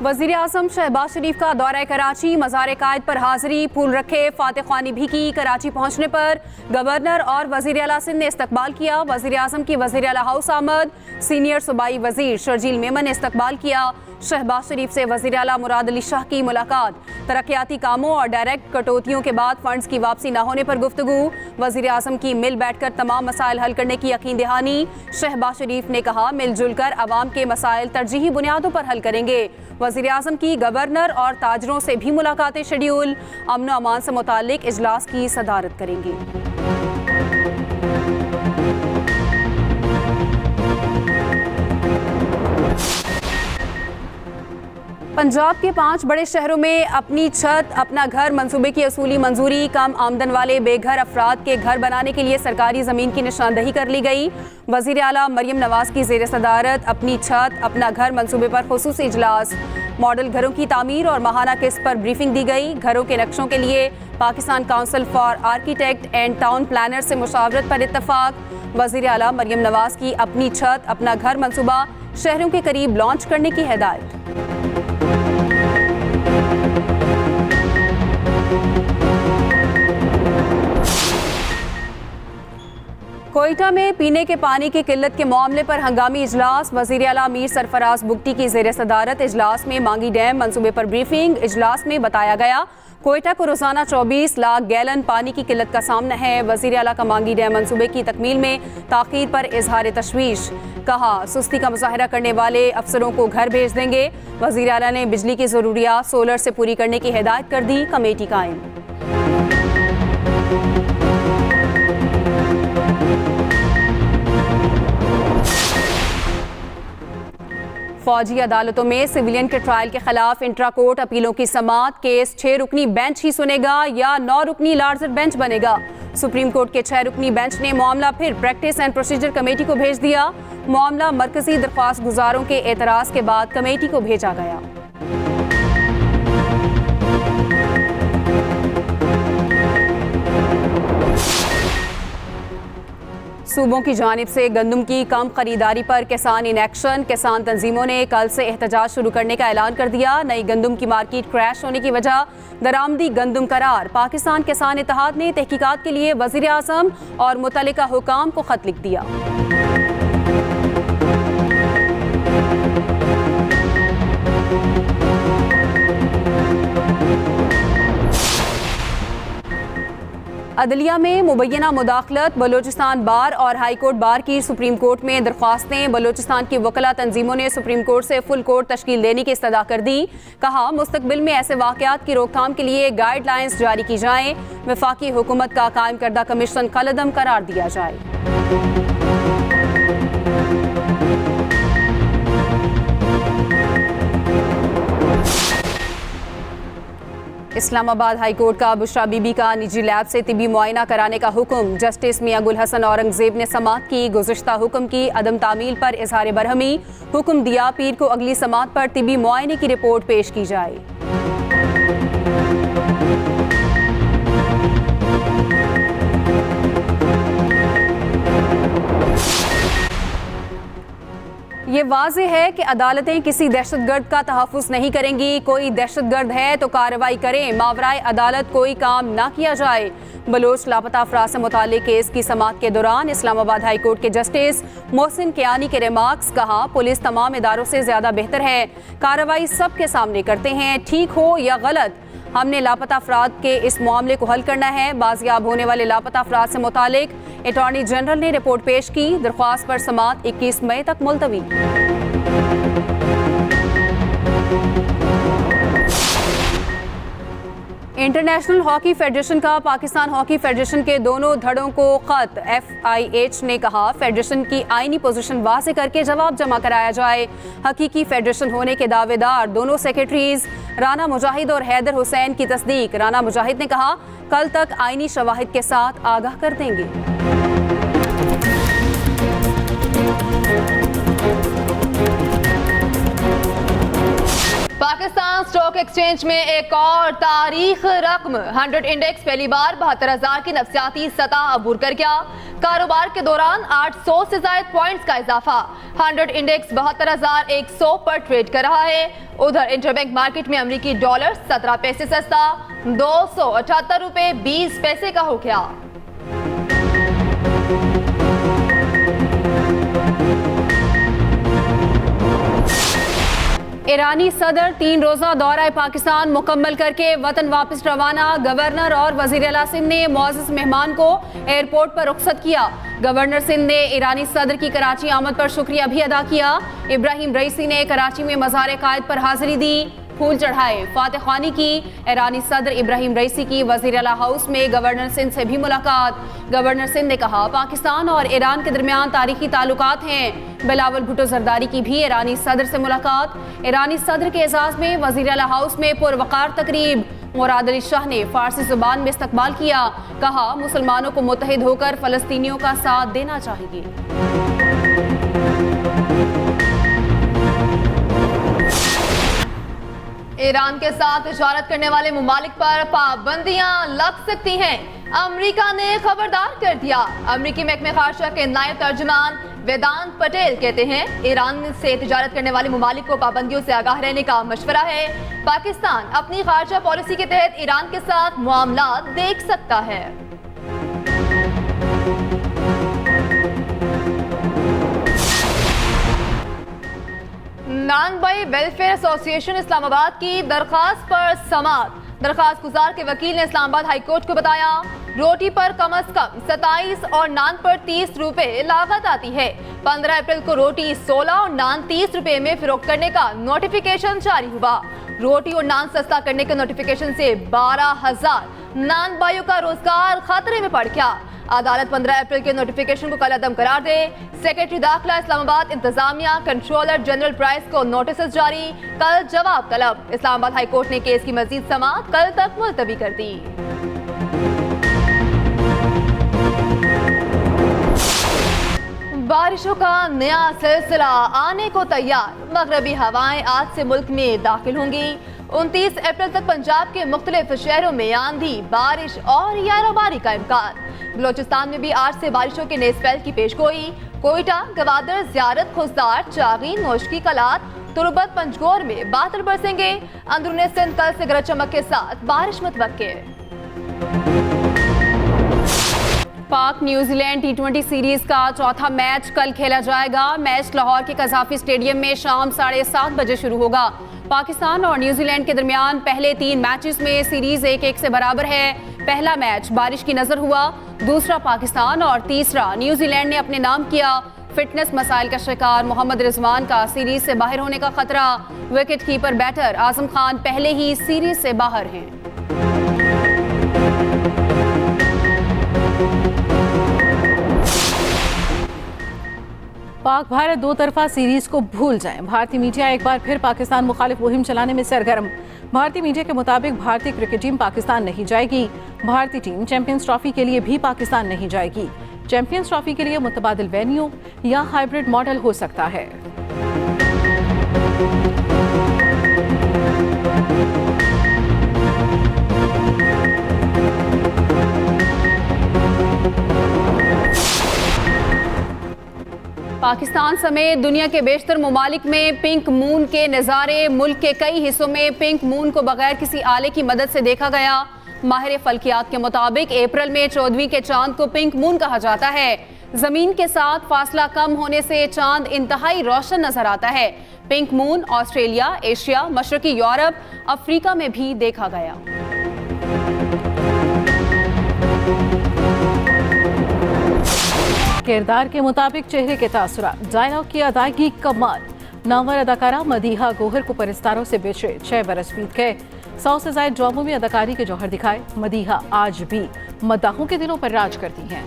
वज़ीर आज़म शहबाज शरीफ का दौरा कराची, मज़ार कायद पर हाज़िरी, फूल रखे, फातिह ख़्वानी भी की। कराची पहुँचने पर गवर्नर और वज़ीर आला सिंध ने इस्तकबाल किया। वज़ीर आज़म की वज़ीर आला हाउस आमद, सीनियर सूबाई वज़ीर शर्जील मेमन ने इस्तकबाल किया। शहबाज शरीफ से वज़ीर आला मुराद अली शाह की मुलाकात, तरक्याती कामों और डायरेक्ट कटौतियों के बाद फंड्स की वापसी न होने पर गुफ्तगू। वज़ीर आज़म की मिल बैठकर तमाम मसाइल हल करने की यकीन दहानी। शहबाज शरीफ ने कहा, मिलजुल कर अवाम के मसाइल तरजीही बुनियादों पर हल करेंगे। वज़ीर आज़म की गवर्नर और ताजरों से भी मुलाकातें शेड्यूल, अमन व अमान से मुताल्लिक इजलास की सदारत करेंगे। पंजाब के 5 बड़े शहरों में अपनी छत अपना घर मंसूबे की असूली मंजूरी। कम आमदन वाले बेघर अफराद के घर बनाने के लिए सरकारी ज़मीन की निशानदही कर ली गई। वज़ीर आला मरियम नवाज़ की ज़ेर सदारत अपनी छत अपना घर मंसूबे पर खुसूसी इजलास। मॉडल घरों की तामीर और माहाना किस्त पर ब्रीफिंग दी गई। घरों के नक्शों के लिए Pakistan council for architect and town planner से मुशावरत पर इत्तफाक। वज़ीर आला मरियम नवाज़ की अपनी छत अपना घर मंसूबा शहरों के करीब लॉन्च करने की हिदायत। कोयटा में पीने के पानी की किल्लत के मामले पर हंगामी इजलास। वज़ीर आला मीर सरफराज बुगटी की ज़ेर सदारत इजलास में मांगी डैम मंसूबे पर ब्रीफिंग। इजलास में बताया गया, कोयटा को रोजाना 24 लाख गैलन पानी की किल्लत का सामना है। वज़ीर आला का मांगी डैम मंसूबे की तकमील में ताख़ीर पर इजहार तशवीश। कहा, सुस्ती का मुजाहरा करने वाले अफसरों को घर भेज देंगे। वज़ीर आला ने बिजली की ज़रूरियात सोलर से पूरी करने की हिदायत कर दी। कमेटी कायम। फौजी अदालतों में सिविलियन के ट्रायल के खिलाफ इंट्रा कोर्ट अपीलों की समाअत। केस 6 रुकनी बेंच ही सुनेगा या 9 रुकनी लार्जर बेंच बनेगा। सुप्रीम कोर्ट के 6 रुकनी बेंच ने मामला फिर प्रैक्टिस एंड प्रोसीजर कमेटी को भेज दिया। मामला मरकजी दरख्वास्त गुजारों के एतराज के बाद कमेटी को भेजा गया। सूबों की जानिब से गंदम की कम खरीदारी पर किसान इन एक्शन। किसान तंजीमों ने कल से एहतजाज शुरू करने का ऐलान कर दिया। नई गंदम की मार्केट क्रैश होने की वजह दरामदी गंदम करार। पाकिस्तान किसान इत्तेहाद ने तहकीकात के लिए वज़ीर आज़म और मुतल्लिका हुकाम को खत लिख दिया। अदलिया में मुबैना मुदाखलत। बलोचिस्तान बार और हाई कोर्ट बार की सुप्रीम कोर्ट में दरख्वास्तें। बलोचिस्तान की वकला तंजीमों ने सुप्रीम कोर्ट से फुल कोर्ट तश्कील देने की इस्तदा कर दी। कहा, मुस्तकबिल में ऐसे वाक़यात की रोकथाम के लिए गाइडलाइंस जारी की जाएं। वफाकी हुकूमत का कायम करदा कमीशन कलअदम करार दिया जाए। इस्लामाबाद हाई कोर्ट का बुशरा बीबी का निजी लैब से तिबी मुआयना कराने का हुक्म। जस्टिस मियां गुल हसन औरंगजेब ने समाअत की। गुज़िश्ता हुक्म की अदम तामील पर इजहार बरहमी। हुक्म दिया, पीर को अगली समाअत पर तिबी मुआयने की रिपोर्ट पेश की जाए। ये वाज़ेह है कि अदालतें किसी दहशतगर्द का तहफ़्फ़ुज़ नहीं करेंगी। कोई दहशतगर्द है तो कार्रवाई करें, मावराए अदालत कोई काम ना किया जाए। बलोच लापता अफराद से मुताल्लिक केस की समाअत के दौरान इस्लामाबाद हाई कोर्ट के जस्टिस मोहसिन कियानी के रिमार्क्स। कहा, पुलिस तमाम इदारों से ज़्यादा बेहतर है, कार्रवाई सबके सामने करते हैं, ठीक हो या गलत। हमने लापता अफराद के इस मामले को हल करना है। बाजियाब होने वाले लापता अफराद से मुताल्लिक अटॉर्नी जनरल ने रिपोर्ट पेश की। दरख्वास्त पर समाअत 21 मई तक मुलतवी। इंटरनेशनल हॉकी फेडरेशन का पाकिस्तान हॉकी फेडरेशन के दोनों धड़ों को खत। FIH ने कहा, फेडरेशन की आईनी पोजीशन वाज़ेह करके जवाब जमा कराया जाए। हकीकी फेडरेशन होने के दावेदार दोनों सेक्रेटरीज राना मुजाहिद और हैदर हुसैन की तस्दीक। राना मुजाहिद ने कहा, कल तक आईनी शवाहिद के साथ आगाह कर देंगे। पाकिस्तान स्टॉक एक्सचेंज में एक और तारीख रकम। 100 इंडेक्स पहली बार 72,000 की नफसियाती सतह अबूर कर गया। कारोबार के दौरान 800 से ज्यादा पॉइंट्स का इजाफा। 100 इंडेक्स 72,100 पर ट्रेड कर रहा है। उधर इंटरबैंक मार्केट में अमेरिकी डॉलर 17 पैसे सस्ता 278 रुपए 20 पैसे का हो गया। ईरानी सदर 3 रोजा दौरा पाकिस्तान मुकम्मल करके वतन वापस रवाना। गवर्नर और वजीर आला सिंध ने मुअज़्ज़ज़ मेहमान को एयरपोर्ट पर रुखसत किया। गवर्नर सिंध ने ईरानी सदर की कराची आमद पर शुक्रिया भी अदा किया। इब्राहिम रईसी ने कराची में मज़ार कायद पर हाजिरी दी, फूल चढ़ाए, फातह ख्वानी की। ईरानी सदर इब्राहिम रईसी की वज़ीर आला हाउस में गवर्नर सिंध से भी मुलाकात। गवर्नर सिंध ने कहा पाकिस्तान और ईरान के दरमियान तारीखी ताल्लुकात हैं। बिलावल भुट्टो जरदारी की भी ईरानी सदर से मुलाकात। ईरानी सदर के एजाज में वज़ीर आला हाउस में पुरवकार तकरीब। मुराद अली शाह ने फारसी जुबान में इस्तकबाल किया, कहा मुसलमानों को मुत्तहिद होकर फ़लस्तीनियों का साथ देना चाहिए। ईरान के साथ तिजारत करने वाले मुमालिक पर पाबंदियां लग सकती हैं। अमेरिका ने खबरदार कर दिया। अमेरिकी महकमे खारजा के नायब तर्जुमान वेदांत पटेल कहते हैं ईरान से तिजारत करने वाले मुमालिक को पाबंदियों से आगाह रहने का मशवरा है। पाकिस्तान अपनी खारजा पॉलिसी के तहत ईरान के साथ मामलात देख सकता है। नानबाई वेलफेयर एसोसिएशन इस्लामाबाद की दरखास्त पर समाअत। दरखास्त गुजार के वकील ने इस्लामाबाद हाई कोर्ट को बताया रोटी पर कम से कम 27 और नान पर 30 रुपए लागत आती है। 15 अप्रैल को रोटी 16 और नान 30 रुपए में फरोख्त करने का नोटिफिकेशन जारी हुआ। रोटी और नान सस्ता करने के नोटिफिकेशन से 12,000 नान बाइयों का रोजगार खतरे में पड़ गया। अदालत 15 अप्रैल के नोटिफिकेशन को कल अदम करार दे। सेक्रेटरी दाखिला इस्लामाबाद इंतजामिया कंट्रोलर जनरल प्राइस को नोटिस जारी, कल जवाब तलब। इस्लामाबाद हाई कोर्ट ने केस की मजीद समाअत कल तक मुलतवी कर दी। बारिशों का नया सिलसिला आने को तैयार। मगरबी हवाएं आज से मुल्क में दाखिल होंगी। 29 अप्रैल तक पंजाब के मुख्तलिफ शहरों में आंधी, बारिश और यारोबारी का इम्कान। बलोचिस्तान में भी आज से बारिशों के नए स्पेल की पेशगोई। कोयटा, गवादर, ज़ियारत, खुजदार, चागी, नौशकी, कलात, तुरबत, पंजगोर में बादल बरसेंगे। अंदरूनी सिंध कल से गरज चमक के साथ बारिश मुतवक्के। पाक न्यूजीलैंड T20 सीरीज का चौथा मैच कल खेला जाएगा। मैच लाहौर के कज़ाफी स्टेडियम में शाम 7:30 बजे शुरू होगा। पाकिस्तान और न्यूजीलैंड के दरमियान पहले 3 मैचेस में सीरीज 1-1 से बराबर है। पहला मैच बारिश की नजर हुआ, दूसरा पाकिस्तान और तीसरा न्यूजीलैंड ने अपने नाम किया। फिटनेस मसाइल का शिकार मोहम्मद रिजवान का सीरीज से बाहर होने का खतरा। Wicket keeper batter Azam Khan पहले ही सीरीज से बाहर हैं। पाक भारत 2 तरफा सीरीज को भूल जाएं। भारतीय मीडिया एक बार फिर पाकिस्तान मुखालिफ मुहिम चलाने में सरगर्म। भारतीय मीडिया के मुताबिक भारतीय क्रिकेट टीम पाकिस्तान नहीं जाएगी। भारतीय टीम चैंपियंस ट्रॉफी के लिए भी पाकिस्तान नहीं जाएगी। चैंपियंस ट्रॉफी के लिए मुतबादिल वेन्यू या हाइब्रिड मॉडल हो सकता है। पाकिस्तान समेत दुनिया के बेशतर ममालिक में पिंक मून के नज़ारे। मुल्क के कई हिस्सों में पिंक मून को बगैर किसी आले की मदद से देखा गया। माहिर फल्कियात के मुताबिक अप्रैल में 14वीं के चांद को पिंक मून कहा जाता है। जमीन के साथ फासला कम होने से चांद इंतहाई रोशन नजर आता है। पिंक मून ऑस्ट्रेलिया, एशिया, मशरकी यूरोप, अफ्रीका में भी देखा गया। किरदार के मुताबिक चेहरे के तासुरात, डायलॉग की अदायगी कमाल। नामवर अदाकारा मदीहा गोहर को परिस्तारों से बेचे 6 बरस बीत गए। 100 से ज्यादा ड्रामों में अदाकारी के जौहर दिखाए। मदीहा आज भी मद्दाहों के दिलों पर राज करती हैं।